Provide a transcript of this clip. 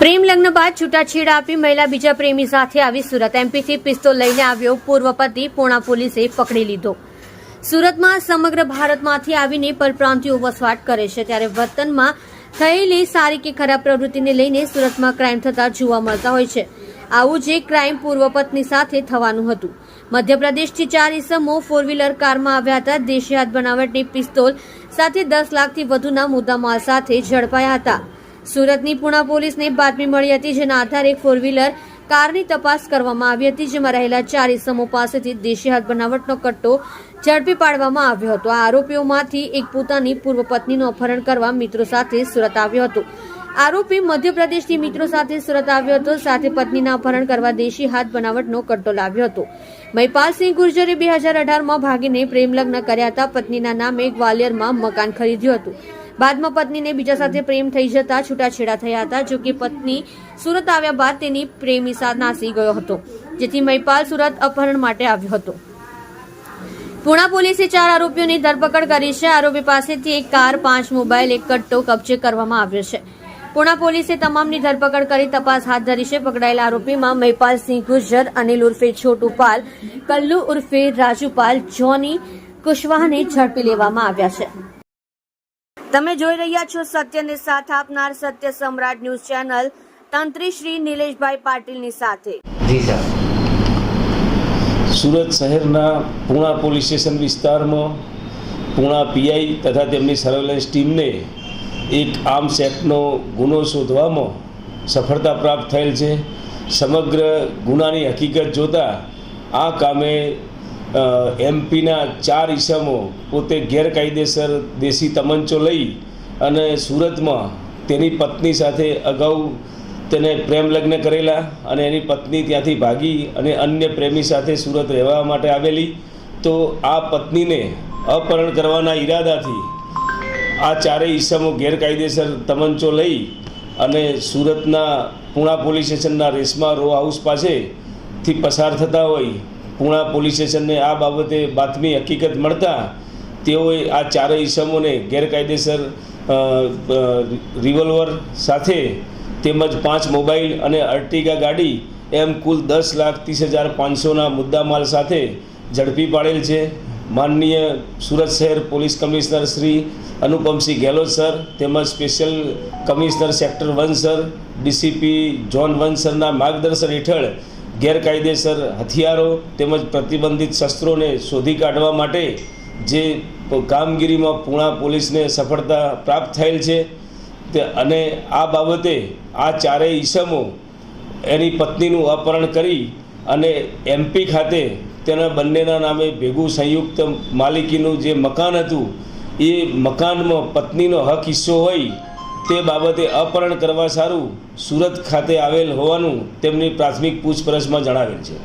પ્રેમ લગ્ન બાદ છૂટાછેડા આપી મહિલા બીજા પ્રેમી સાથે આવી સુરત એમપીથી પિસ્તોલ લઈને આવ્યો પૂર્વ પતિ પૂણા પોલીસે પકડી લીધો। સુરતમાં સમગ્ર ભારતમાંથી આવીને પરપ્રાંતિયો વસવાટ કરે છે ત્યારે વતનમાં થયેલી સારી કે ખરાબ પ્રવૃત્તિને લઈને સુરતમાં ક્રાઇમ થતા જોવા મળતા હોય છે। આવું જ એક ક્રાઇમ પૂર્વ પત્ની સાથે થવાનું હતું। મધ્યપ્રદેશથી 4 ઈસમો 4 વ્હીલર કારમાં આવ્યા હતા। દેશી હાથ બનાવટની પિસ્તોલ સાથે 10 લાખથી વધુના મુદ્દામાલ સાથે ઝડપાયા હતા। સુરતની પૂણા પોલીસને બાતમી મળી હતી, જેના આધારે 4 વ્હીલર કારની તપાસ કરવામાં આવી હતી, જેમાં રહેલા 4 ઈસમો પાસેથી દેશી હાથ બનાવટનો કટ્ટો ઝડપી પાડવામાં આવ્યો હતો। આ આરોપીઓમાંથી એક પોતાની પૂર્વ પત્નીનું અપહરણ કરવા મિત્રો સાથે સુરત આવ્યો હતો। આરોપી મધ્યપ્રદેશથી મિત્રો સાથે સુરત આવ્યો હતો, સાથે પત્નીના અપહરણ કરવા દેશી હાથ બનાવટનો કટ્ટો લાવ્યો હતો। મહિપાલસિંહ ગુર્જરે 2018માં ભાગીને પ્રેમ લગ્ન કર્યા હતા। પત્નીના નામે ગ્વાલિયરમાં મકાન ખરીદ્યું હતું। બાદમાં પત્નીને બીજા સાથે પ્રેમ થઈ જતા છૂટાછેડા થયા હતા। જો કે પત્ની સુરત આવ્યા બાદ તેની પ્રેમી સાથે નાસી ગયો હતો, જેથી મહિપાલ સુરત અપહરણ માટે આવ્યો હતો। પૂણા પોલીસે 4 આરોપીઓની ધરપકડ કરી છે। આરોપી પાસેથી એક કાર, 5 મોબાઈલ, એક કટ્ટો કબજે કરવામાં આવ્યો છે। પૂણા પોલીસે તમામની ધરપકડ કરી તપાસ હાથ ધરી છે। પકડાયેલા આરોપીમાં મહિપાલસિંહ ગુર્જર, અનિલ ઉર્ફે છોટુપાલ, કલ્લુ ઉર્ફે રાજુપાલ, જોની કુશવાહાને ઝડપી લેવામાં આવ્યા છે। તમે જોઈ રહ્યા છો સત્યને સાથ આપનાર સત્ય સમ્રાટ ન્યૂઝ ચેનલ, તંત્રી શ્રી નિલેશભાઈ પાટીલની સાથે। જી સર, સુરત શહેરના પૂણા પોલીસ સ્ટેશન વિસ્તારમાં પૂણા પીઆઈ તથા તેમની સર્વેલન્સ ટીમને એક આર્મ્સ એક્ટનો ગુનો શોધવામાં સફળતા પ્રાપ્ત થયેલ છે। સમગ્ર ગુનાની હકીકત જોતાં આ કામે એમપીના 4 ઈસમો પોતે ગેરકાયદેસર દેશી તમંચો લઈ અને સુરતમાં તેની પત્ની સાથે અગાઉ તેને પ્રેમ લગ્ન કરેલા અને એની પત્ની ત્યાંથી ભાગી અને અન્ય પ્રેમી સાથે સુરત રહેવા માટે આવેલી। તો આ પત્નીને અપહરણ કરવાના ઈરાદાથી આ 4 ઈસમો ગેરકાયદેસર તમંચો લઈ અને સુરતના પૂણા પોલીસ સ્ટેશનના રેશમા રો હાઉસ પાસેથી પસાર થતા હોય પૂણા પોલીસ સ્ટેશનને આ બાબતે બાતમી હકીકત મળતા તેઓએ આ 4 ઈસમોને ગેરકાયદેસર રિવોલ્વર સાથે તેમજ 5 મોબાઈલ અને અર્ટિગા ગાડી એમ કુલ 10,30,500ના મુદ્દામાલ સાથે ઝડપી પાડેલ છે। માનનીય સુરત શહેર police commissioner Shri Anupamsinh Gehlot sir તેમજ special commissioner sector 1 sir, DCP zone 1 સરના માર્ગદર્શન હેઠળ ગેરકાયદેસર હથિયારો તેમજ પ્રતિબંધિત શસ્ત્રોને શોધી કાઢવા માટે જે કામગીરીમાં પૂણા પોલીસને સફળતા પ્રાપ્ત થયેલ છે અને આ બાબતે આ 4 ઈસમો એની પત્નીનું અપહરણ કરી અને એમપી ખાતે તેના બંનેના નામે ભેગું સંયુક્ત માલિકીનું જે મકાન હતું એ મકાનમાં પત્નીનો હક હિસ્સો હોય તે બાબતે અપહરણ કરવા સારું સુરત ખાતે આવેલ હોવાનું તેમની પ્રાથમિક પૂછપરછમાં જણાવેલ છે।